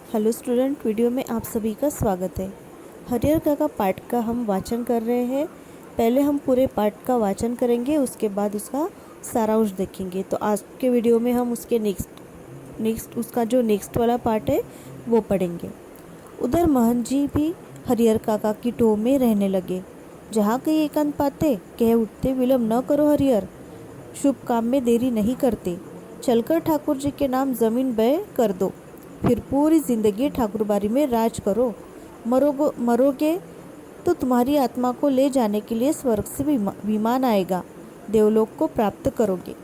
Hello student, video में आप सभी का स्वागत है। हरिहर काका पाठ का हम वाचन कर रहे हैं। पहले हम पूरे पाठ का वाचन करेंगे, उसके बाद उसका सारांश देखेंगे। तो आज के वीडियो में हम उसके नेक्स्ट उसका जो नेक्स्ट वाला पार्ट है वो पढ़ेंगे। उधर महन जी भी हरिहर काका की टोह में रहने लगे। जहाँ कहीं एकांत पाते कह उठते, विलम्ब न करो हरिहर, शुभ काम में देरी नहीं करते। चलकर ठाकुर जी के नाम जमीन बय कर दो, फिर पूरी जिंदगी ठाकुरबाड़ी में राज करो। मरोगे तो तुम्हारी आत्मा को ले जाने के लिए स्वर्ग से विमान आएगा, देवलोक को प्राप्त करोगे।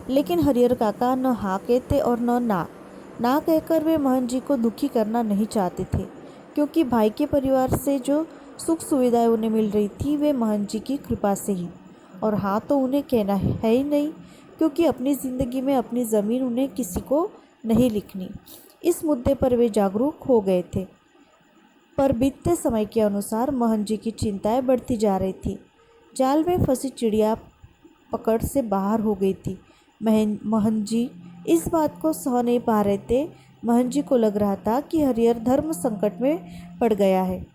लेकिन हरिहर काका न हाँ कहते और न ना कहकर वे महन जी को दुखी करना नहीं चाहते थे, क्योंकि भाई के परिवार से जो सुख सुविधाएं उन्हें मिल रही थी वे महन जी की कृपा से ही, और हाँ तो उन्हें कहना है ही नहीं, क्योंकि अपनी ज़िंदगी में अपनी ज़मीन उन्हें किसी को नहीं लिखनी। इस मुद्दे पर वे जागरूक हो गए थे। पर बीतते समय के अनुसार महन जी की चिंताएं बढ़ती जा रही थी। जाल में फंसी चिड़िया पकड़ से बाहर हो गई थी। महन जी इस बात को सह नहीं पा रहे थे। महन जी को लग रहा था कि हरिहर धर्म संकट में पड़ गया है।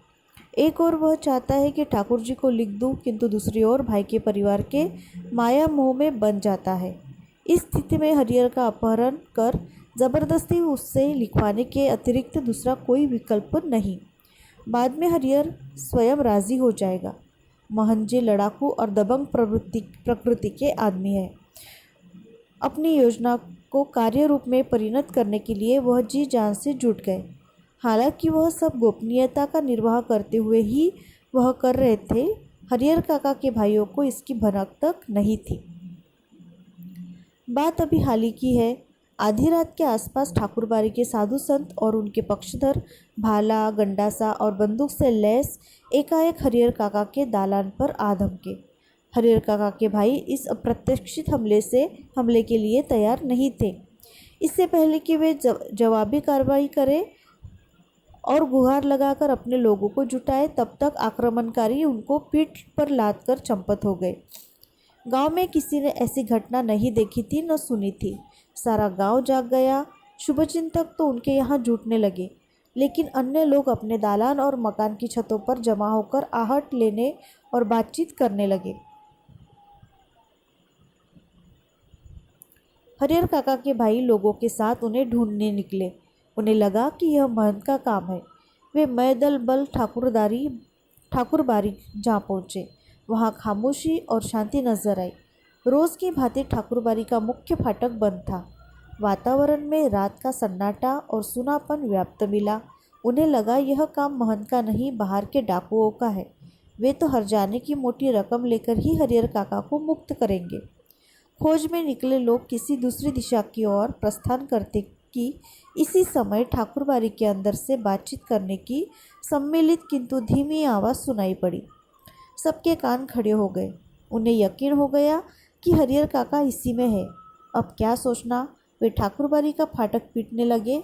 एक और वह चाहता है कि ठाकुर जी को लिख दूं, किंतु दूसरी ओर भाई के परिवार के माया मोह में बन जाता है। इस स्थिति में हरिहर का अपहरण कर जबरदस्ती उससे लिखवाने के अतिरिक्त दूसरा कोई विकल्प नहीं। बाद में हरिहर स्वयं राजी हो जाएगा। महन जी लड़ाकू और दबंग प्रकृति के आदमी है। अपनी योजना को कार्य रूप में परिणत करने के लिए वह जी जान से जुट गए। हालांकि वह सब गोपनीयता का निर्वाह करते हुए ही वह कर रहे थे। हरिहर काका के भाइयों को इसकी भनक तक नहीं थी। बात अभी हाल ही की है। आधी रात के आसपास ठाकुरबाड़ी के साधु संत और उनके पक्षधर भाला, गंडासा और बंदूक से लैस एकाएक हरिहर काका के दालान पर आ धमके। हरिहर काका के भाई इस अप्रत्याशित हमले के लिए तैयार नहीं थे। इससे पहले कि वे जवाबी कार्रवाई करें और गुहार लगाकर अपने लोगों को जुटाए, तब तक आक्रमणकारी उनको पीठ पर लाद कर चंपत हो गए। गांव में किसी ने ऐसी घटना नहीं देखी थी न सुनी थी। सारा गांव जाग गया। शुभचिंतक तो उनके यहाँ जुटने लगे, लेकिन अन्य लोग अपने दालान और मकान की छतों पर जमा होकर आहट लेने और बातचीत करने लगे। हरिहर काका के भाई लोगों के साथ उन्हें ढूंढने निकले। उन्हें लगा कि यह महंत का काम है। वे मैदल बल ठाकुरबाड़ी जा पहुँचे। वहाँ खामोशी और शांति नजर आई। रोज की भांति ठाकुरबाड़ी का मुख्य फाटक बंद था। वातावरण में रात का सन्नाटा और सुनापन व्याप्त मिला। उन्हें लगा यह काम महंत का नहीं, बाहर के डाकुओं का है। वे तो हरजाने की मोटी रकम लेकर ही हरिहर काका को मुक्त करेंगे। खोज में निकले लोग किसी दूसरी दिशा की ओर प्रस्थान करते कि इसी समय ठाकुरबाड़ी के अंदर से बातचीत करने की सम्मिलित किंतु धीमी आवाज़ सुनाई पड़ी। सबके कान खड़े हो गए। उन्हें यकीन हो गया कि हरिहर काका इसी में है। अब क्या सोचना। वे ठाकुरबाड़ी का फाटक पीटने लगे।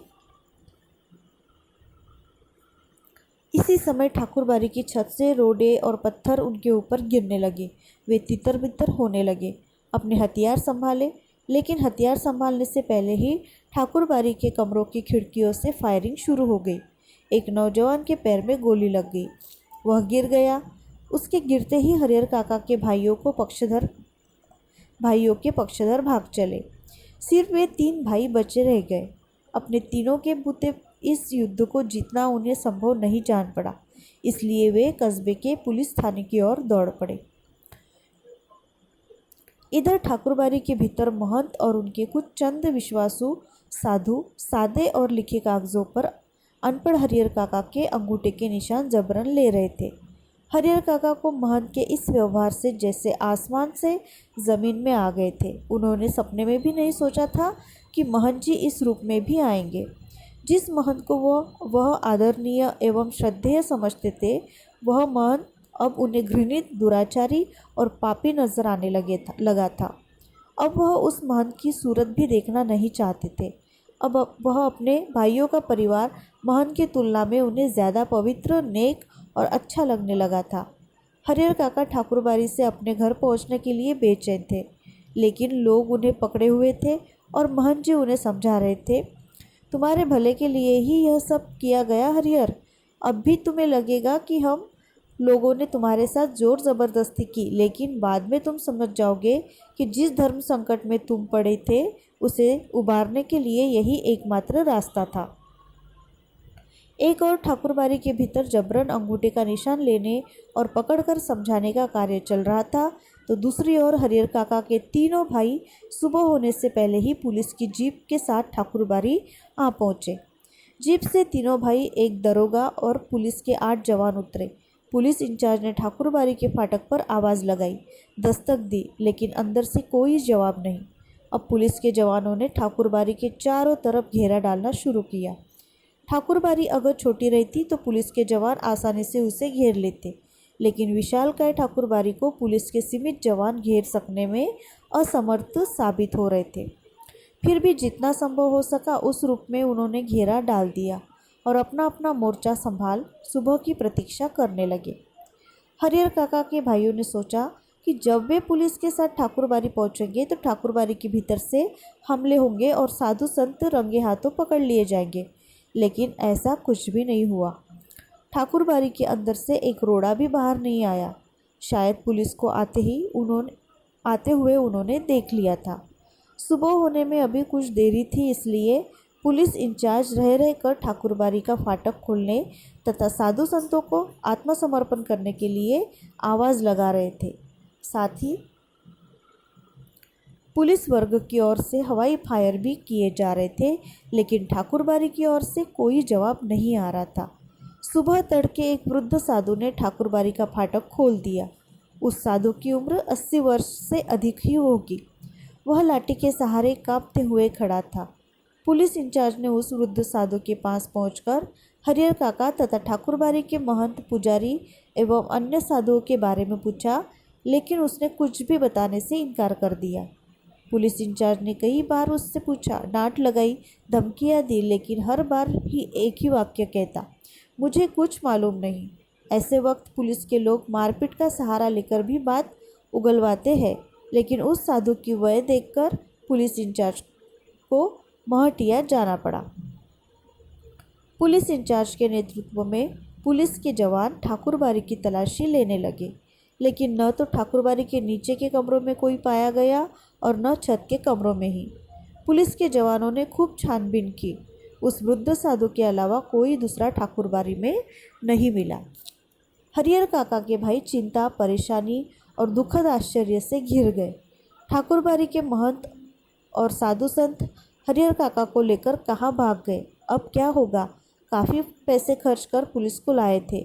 इसी समय ठाकुरबाड़ी की छत से रोडे और पत्थर उनके ऊपर गिरने लगे। वे तितर बितर होने लगे। अपने हथियार संभाले, लेकिन हथियार संभालने से पहले ही ठाकुरबाड़ी के कमरों की खिड़कियों से फायरिंग शुरू हो गई। एक नौजवान के पैर में गोली लग गई। वह गिर गया। उसके गिरते ही हरिहर काका के भाइयों के पक्षधर भाग चले। सिर्फ वे 3 भाई बचे रह गए। अपने तीनों के बूते इस युद्ध को जीतना उन्हें संभव नहीं जान पड़ा, इसलिए वे कस्बे के पुलिस थाने की ओर दौड़ पड़े। इधर ठाकुरबाड़ी के भीतर महंत और उनके कुछ चंद विश्वासु साधु सादे और लिखे कागजों पर अनपढ़ हरिहर काका के अंगूठे के निशान जबरन ले रहे थे। हरिहर काका को महंत के इस व्यवहार से जैसे आसमान से ज़मीन में आ गए थे। उन्होंने सपने में भी नहीं सोचा था कि महंत जी इस रूप में भी आएंगे। जिस महंत को वह आदरणीय एवं श्रद्धेय समझते थे, वह महंत अब उन्हें घृणित, दुराचारी और पापी नजर आने लगा था। अब वह उस महंत की सूरत भी देखना नहीं चाहते थे। अब वह अपने भाइयों का परिवार महंत की तुलना में उन्हें ज़्यादा पवित्र, नेक और अच्छा लगने लगा था। हरिहर काका ठाकुरबाड़ी से अपने घर पहुंचने के लिए बेचैन थे, लेकिन लोग उन्हें पकड़े हुए थे और महंत जी उन्हें समझा रहे थे तुम्हारे भले के लिए ही यह सब किया गया हरिहर। अब भी तुम्हें लगेगा कि हम लोगों ने तुम्हारे साथ जोर ज़बरदस्ती की, लेकिन बाद में तुम समझ जाओगे कि जिस धर्म संकट में तुम पड़े थे उसे उबारने के लिए यही एकमात्र रास्ता था। एक और ठाकुरबाड़ी के भीतर जबरन अंगूठे का निशान लेने और पकड़कर समझाने का कार्य चल रहा था, तो दूसरी ओर हरिहर काका के तीनों भाई सुबह होने से पहले ही पुलिस की जीप के साथ ठाकुरबाड़ी आ पहुंचे। जीप से तीनों भाई, एक दरोगा और पुलिस के 8 जवान उतरे। पुलिस इंचार्ज ने ठाकुरबाड़ी के फाटक पर आवाज़ लगाई, दस्तक दी, लेकिन अंदर से कोई जवाब नहीं। अब पुलिस के जवानों ने ठाकुरबाड़ी के चारों तरफ घेरा डालना शुरू किया। ठाकुरबाड़ी अगर छोटी रहती तो पुलिस के जवान आसानी से उसे घेर लेते, लेकिन विशालकाय ठाकुरबाड़ी को पुलिस के सीमित जवान घेर सकने में असमर्थ साबित हो रहे थे। फिर भी जितना संभव हो सका उस रूप में उन्होंने घेरा डाल दिया और अपना अपना मोर्चा संभाल सुबह की प्रतीक्षा करने लगे। हरिहर काका के भाइयों ने सोचा कि जब वे पुलिस के साथ ठाकुरबाड़ी पहुंचेंगे तो ठाकुरबाड़ी के भीतर से हमले होंगे और साधु संत रंगे हाथों पकड़ लिए जाएंगे, लेकिन ऐसा कुछ भी नहीं हुआ। ठाकुरबाड़ी के अंदर से एक रोड़ा भी बाहर नहीं आया। शायद पुलिस को आते हुए उन्होंने देख लिया था। सुबह होने में अभी कुछ देरी थी, इसलिए पुलिस इंचार्ज रह रहकर ठाकुरबाड़ी का फाटक खोलने तथा साधु संतों को आत्मसमर्पण करने के लिए आवाज़ लगा रहे थे। साथ ही पुलिस वर्ग की ओर से हवाई फायर भी किए जा रहे थे, लेकिन ठाकुरबाड़ी की ओर से कोई जवाब नहीं आ रहा था। सुबह तड़के एक वृद्ध साधु ने ठाकुरबाड़ी का फाटक खोल दिया। उस साधु की उम्र 80 वर्ष से अधिक ही होगी। वह लाठी के सहारे कांपते हुए खड़ा था। पुलिस इंचार्ज ने उस वृद्ध साधु के पास पहुंचकर हरिहर काका तथा ठाकुरबाड़ी के महंत, पुजारी एवं अन्य साधुओं के बारे में पूछा, लेकिन उसने कुछ भी बताने से इनकार कर दिया। पुलिस इंचार्ज ने कई बार उससे पूछा, डांट लगाई, धमकियां दी, लेकिन हर बार ही एक ही वाक्य कहता, मुझे कुछ मालूम नहीं। ऐसे वक्त पुलिस के लोग मारपीट का सहारा लेकर भी बात उगलवाते हैं, लेकिन उस साधु की वय देखकर पुलिस इंचार्ज को महटिया जाना पड़ा। पुलिस इंचार्ज के नेतृत्व में पुलिस के जवान ठाकुरबाड़ी की तलाशी लेने लगे, लेकिन न तो ठाकुरबाड़ी के नीचे के कमरों में कोई पाया गया और न छत के कमरों में ही। पुलिस के जवानों ने खूब छानबीन की। उस वृद्ध साधु के अलावा कोई दूसरा ठाकुरबाड़ी में नहीं मिला। हरिहर काका के भाई चिंता, परेशानी और दुखद आश्चर्य से घिर गए। ठाकुरबाड़ी के महंत और साधु संत हरिहर काका को लेकर कहाँ भाग गए? अब क्या होगा? काफ़ी पैसे खर्च कर पुलिस को लाए थे।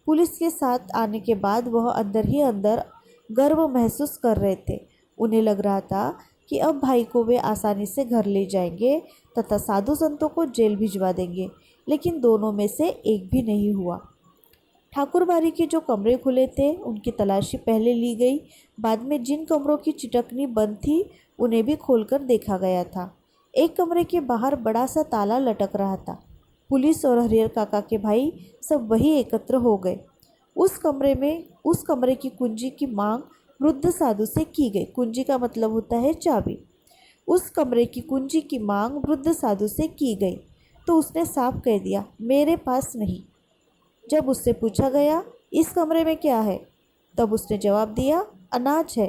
पुलिस के साथ आने के बाद वह अंदर ही अंदर गर्व महसूस कर रहे थे। उन्हें लग रहा था कि अब भाई को वे आसानी से घर ले जाएंगे तथा साधु संतों को जेल भिजवा देंगे, लेकिन दोनों में से एक भी नहीं हुआ। ठाकुरबाड़ी के जो कमरे खुले थे उनकी तलाशी पहले ली गई। बाद में जिन कमरों की चिटकनी बंद थी उन्हें भी खोलकर देखा गया था। एक कमरे के बाहर बड़ा सा ताला लटक रहा था। पुलिस और हरिहर काका के भाई सब वही एकत्र हो गए। उस कमरे की कुंजी की मांग वृद्ध साधु से की गई। कुंजी का मतलब होता है चाबी। उस कमरे की कुंजी की मांग वृद्ध साधु से की गई तो उसने साफ कह दिया, मेरे पास नहीं। जब उससे पूछा गया, इस कमरे में क्या है? तब उसने जवाब दिया, अनाज है।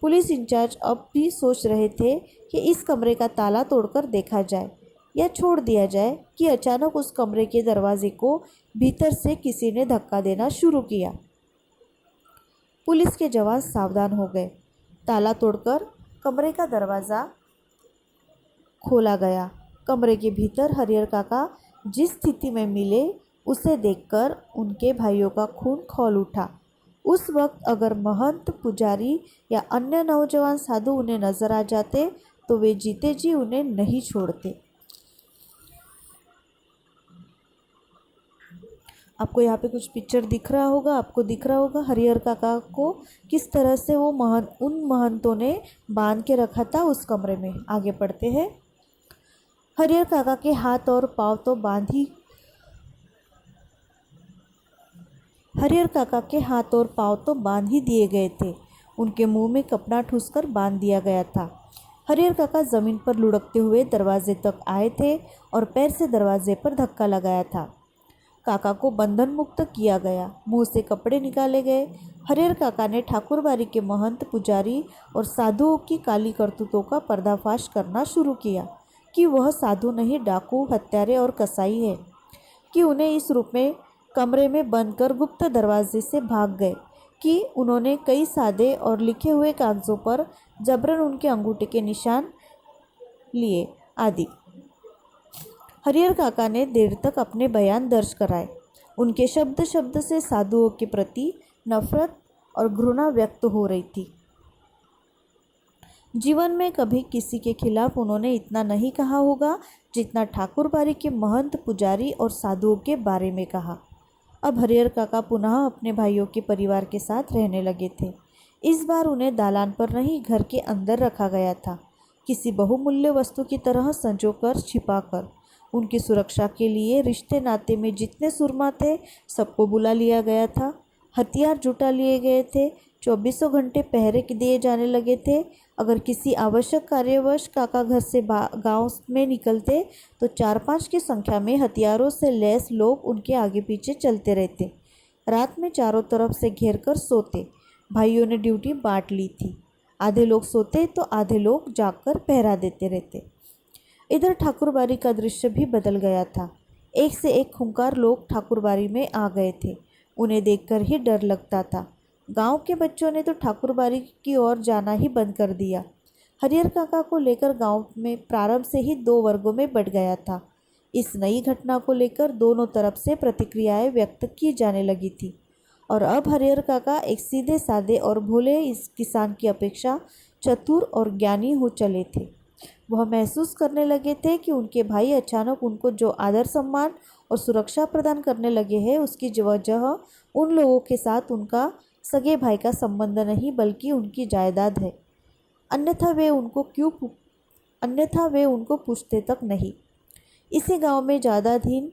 पुलिस इंचार्ज अब भी सोच रहे थे कि इस कमरे का ताला तोड़कर देखा जाए या छोड़ दिया जाए कि अचानक उस कमरे के दरवाजे को भीतर से किसी ने धक्का देना शुरू किया। पुलिस के जवान सावधान हो गए। ताला तोड़कर कमरे का दरवाज़ा खोला गया। कमरे के भीतर हरिहर काका जिस स्थिति में मिले उसे देखकर उनके भाइयों का खून खौल उठा। उस वक्त अगर महंत, पुजारी या अन्य नौजवान साधु उन्हें नजर आ जाते तो वे जीते जी उन्हें नहीं छोड़ते। आपको यहाँ पे कुछ पिक्चर दिख रहा होगा, आपको दिख रहा होगा हरिहर काका को किस तरह से वो उन महंतों ने बांध के रखा था उस कमरे में। आगे पढ़ते हैं। हरिहर काका के हाथ और पाँव तो बांध ही दिए गए थे। उनके मुंह में कपड़ा ठूसकर बांध दिया गया था। हरिहर काका जमीन पर लुढ़कते हुए दरवाजे तक आए थे और पैर से दरवाजे पर धक्का लगाया था। काका को बंधन मुक्त किया गया, मुंह से कपड़े निकाले गए। हरिहर काका ने ठाकुरबाड़ी के महंत, पुजारी और साधुओं की काली करतूतों का पर्दाफाश करना शुरू किया कि वह साधु नहीं, डाकू, हत्यारे और कसाई है, कि उन्हें इस रूप में कमरे में बंद कर गुप्त दरवाजे से भाग गए, कि उन्होंने कई सादे और लिखे हुए कागजों पर जबरन उनके अंगूठे के निशान लिए आदि। हरिहर काका ने देर तक अपने बयान दर्ज कराए। उनके शब्द शब्द से साधुओं के प्रति नफरत और घृणा व्यक्त हो रही थी। जीवन में कभी किसी के खिलाफ उन्होंने इतना नहीं कहा होगा जितना ठाकुरबाड़ी के महंत, पुजारी और साधुओं के बारे में कहा। अब हरिहर काका पुनः अपने भाइयों के परिवार के साथ रहने लगे थे। इस बार उन्हें दालान पर नहीं, घर के अंदर रखा गया था, किसी बहुमूल्य वस्तु की तरह संजोकर, छिपाकर। उनकी सुरक्षा के लिए रिश्ते नाते में जितने सुरमा थे सबको बुला लिया गया था। हथियार जुटा लिए गए थे। 24 घंटे पहरे दिए जाने लगे थे। अगर किसी आवश्यक कार्यवश काका घर से गांव में निकलते तो 4-5 की संख्या में हथियारों से लैस लोग उनके आगे पीछे चलते रहते। रात में चारों तरफ से घेर कर सोते। भाइयों ने ड्यूटी बांट ली थी। आधे लोग सोते तो आधे लोग जागकर पहरा देते रहते। इधर ठाकुरबाड़ी का दृश्य भी बदल गया था। एक से एक खूंखार लोग ठाकुरबाड़ी में आ गए थे। उन्हें देखकर ही डर लगता था। गांव के बच्चों ने तो ठाकुरबाड़ी की ओर जाना ही बंद कर दिया। हरिहर काका को लेकर गांव में प्रारंभ से ही 2 वर्गों में बंट गया था। इस नई घटना को लेकर दोनों तरफ से प्रतिक्रियाएं व्यक्त की जाने लगी थी और अब हरिहर काका एक सीधे साधे और भोले इस किसान की अपेक्षा चतुर और ज्ञानी हो चले थे। वह महसूस करने लगे थे कि उनके भाई अचानक उनको जो आदर, सम्मान और सुरक्षा प्रदान करने लगे हैं उसकी वजह उन लोगों के साथ उनका सगे भाई का संबंध नहीं बल्कि उनकी जायदाद है। अन्यथा वे उनको पूछते तक नहीं। इसी गांव में जायदादहीन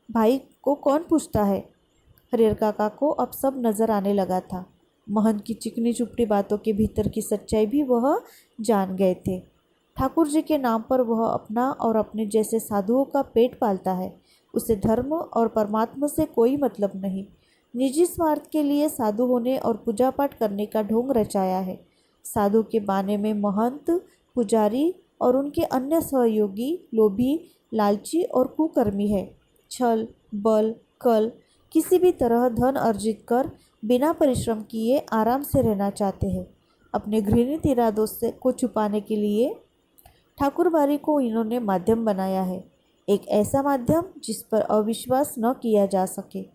भाई को कौन पूछता है? हरिहर काका को अब सब नजर आने लगा था। महंत की चिकनी चुपड़ी बातों के भीतर की सच्चाई भी वह जान गए थे। ठाकुर जी के नाम पर वह अपना और अपने जैसे साधुओं का पेट पालता है। उसे धर्म और परमात्मा से कोई मतलब नहीं। निजी स्वार्थ के लिए साधु होने और पूजा पाठ करने का ढोंग रचाया है। साधु के बाने में महंत, पुजारी और उनके अन्य सहयोगी लोभी, लालची और कुकर्मी है। छल, बल, कल, किसी भी तरह धन अर्जित कर बिना परिश्रम किए आराम से रहना चाहते हैं। अपने घृणित इरादों से को छुपाने के लिए ठाकुरबाड़ी को इन्होंने माध्यम बनाया है, एक ऐसा माध्यम जिस पर अविश्वास न किया जा सके।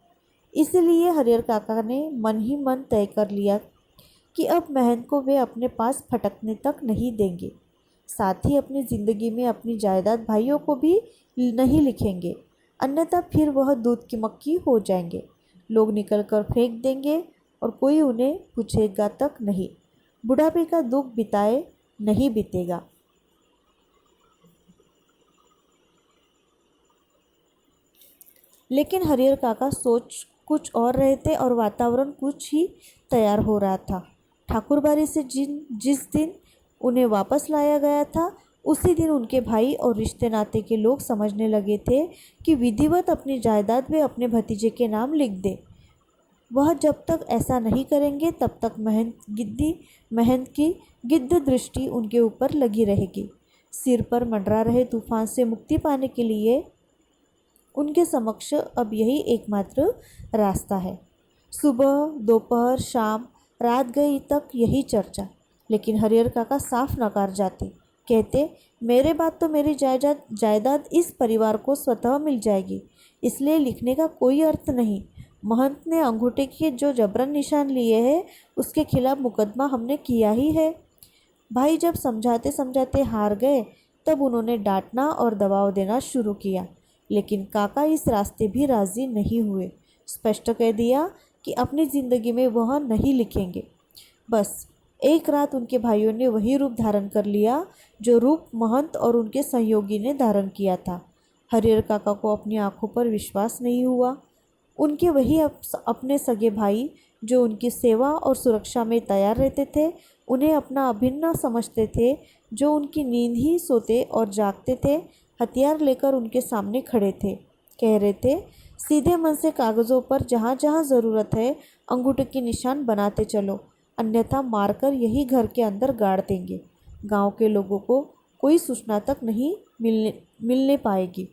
इसलिए हरिहर काका ने मन ही मन तय कर लिया कि अब महंत को वे अपने पास फटकने तक नहीं देंगे। साथ ही अपनी ज़िंदगी में अपनी जायदाद भाइयों को भी नहीं लिखेंगे, अन्यथा फिर वह दूध की मक्खी हो जाएंगे। लोग निकल कर फेंक देंगे और कोई उन्हें पूछेगा तक नहीं। बुढ़ापे का दुख बिताए नहीं बीतेगा। लेकिन हरिहर काका सोच कुछ और रहे थे और वातावरण कुछ ही तैयार हो रहा था। ठाकुरबाड़ी से जिस दिन उन्हें वापस लाया गया था उसी दिन उनके भाई और रिश्ते नाते के लोग समझने लगे थे कि विधिवत अपनी जायदाद वे अपने भतीजे के नाम लिख दे। वह जब तक ऐसा नहीं करेंगे तब तक महंत की गिद्ध दृष्टि उनके ऊपर लगी रहेगी। सिर पर मंडरा रहे तूफान से मुक्ति पाने के लिए उनके समक्ष अब यही एकमात्र रास्ता है। सुबह, दोपहर, शाम, रात गई तक यही चर्चा। लेकिन हरिहर काका साफ नकार जाते, कहते मेरे बाद तो मेरी जायदाद इस परिवार को स्वतः मिल जाएगी, इसलिए लिखने का कोई अर्थ नहीं। महंत ने अंगूठे के जो जबरन निशान लिए हैं उसके खिलाफ मुकदमा हमने किया ही है। भाई जब समझाते समझाते हार गए तब उन्होंने डांटना और दबाव देना शुरू किया, लेकिन काका इस रास्ते भी राजी नहीं हुए। स्पष्ट कह दिया कि अपनी ज़िंदगी में वह नहीं लिखेंगे। बस एक रात उनके भाइयों ने वही रूप धारण कर लिया जो रूप महंत और उनके सहयोगी ने धारण किया था। हरिहर काका को अपनी आंखों पर विश्वास नहीं हुआ। उनके वही अपने सगे भाई जो उनकी सेवा और सुरक्षा में तैयार रहते थे, उन्हें अपना अभिन्न समझते थे, जो उनकी नींद ही सोते और जागते थे, हथियार लेकर उनके सामने खड़े थे। कह रहे थे, सीधे मन से कागज़ों पर जहाँ जहाँ ज़रूरत है अंगूठे के निशान बनाते चलो, अन्यथा मारकर यही घर के अंदर गाड़ देंगे। गांव के लोगों को कोई सूचना तक नहीं मिलने पाएगी।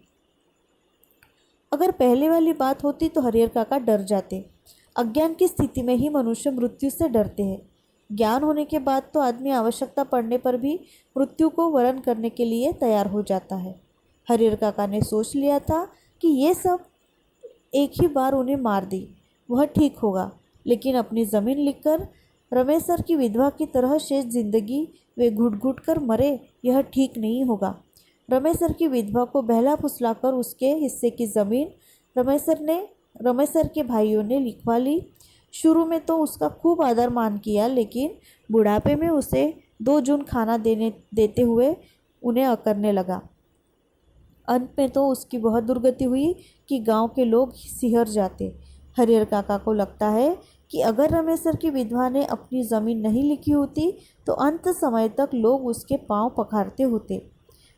अगर पहले वाली बात होती तो हरिहर काका डर जाते। अज्ञान की स्थिति में ही मनुष्य मृत्यु से डरते हैं। ज्ञान होने के बाद तो आदमी आवश्यकता पड़ने पर भी मृत्यु को वरण करने के लिए तैयार हो जाता है। हरिहर काका ने सोच लिया था कि ये सब एक ही बार उन्हें मार दी वह ठीक होगा, लेकिन अपनी ज़मीन लिखकर रमेश सर की विधवा की तरह शेष जिंदगी वे घुट घुट कर मरे, यह ठीक नहीं होगा। रमेश सर की विधवा को बहला फुसलाकर उसके हिस्से की ज़मीन रमेश सर के भाइयों ने लिखवा ली। शुरू में तो उसका खूब आदर मान किया, लेकिन बुढ़ापे में उसे 2 जून खाना देते हुए उन्हें अकरने लगा। अंत में तो उसकी बहुत दुर्गति हुई कि गांव के लोग सिहर जाते। हरिहर काका को लगता है कि अगर रमेश सर की विधवा ने अपनी ज़मीन नहीं लिखी होती तो अंत समय तक लोग उसके पांव पखारते होते।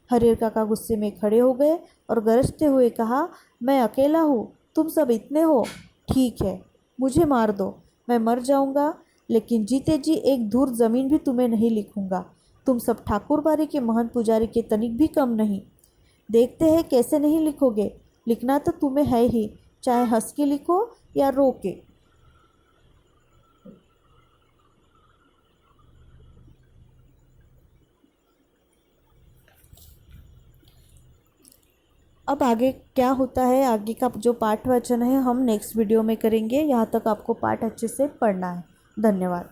हरिहर काका गुस्से में खड़े हो गए और गरजते हुए कहा, मैं अकेला हूँ, तुम सब इतने हो, ठीक है, मुझे मार दो, मैं मर जाऊँगा, लेकिन जीते जी एक धूर ज़मीन भी तुम्हें नहीं लिखूँगा। तुम सब ठाकुरबाड़ी के महंत पुजारी के तनिक भी कम नहीं। देखते हैं कैसे नहीं लिखोगे। लिखना तो तुम्हें है ही, चाहे हंस के लिखो या रो के। अब आगे क्या होता है, आगे का जो पाठ वचन है हम नेक्स्ट वीडियो में करेंगे। यहाँ तक आपको पाठ अच्छे से पढ़ना है। धन्यवाद।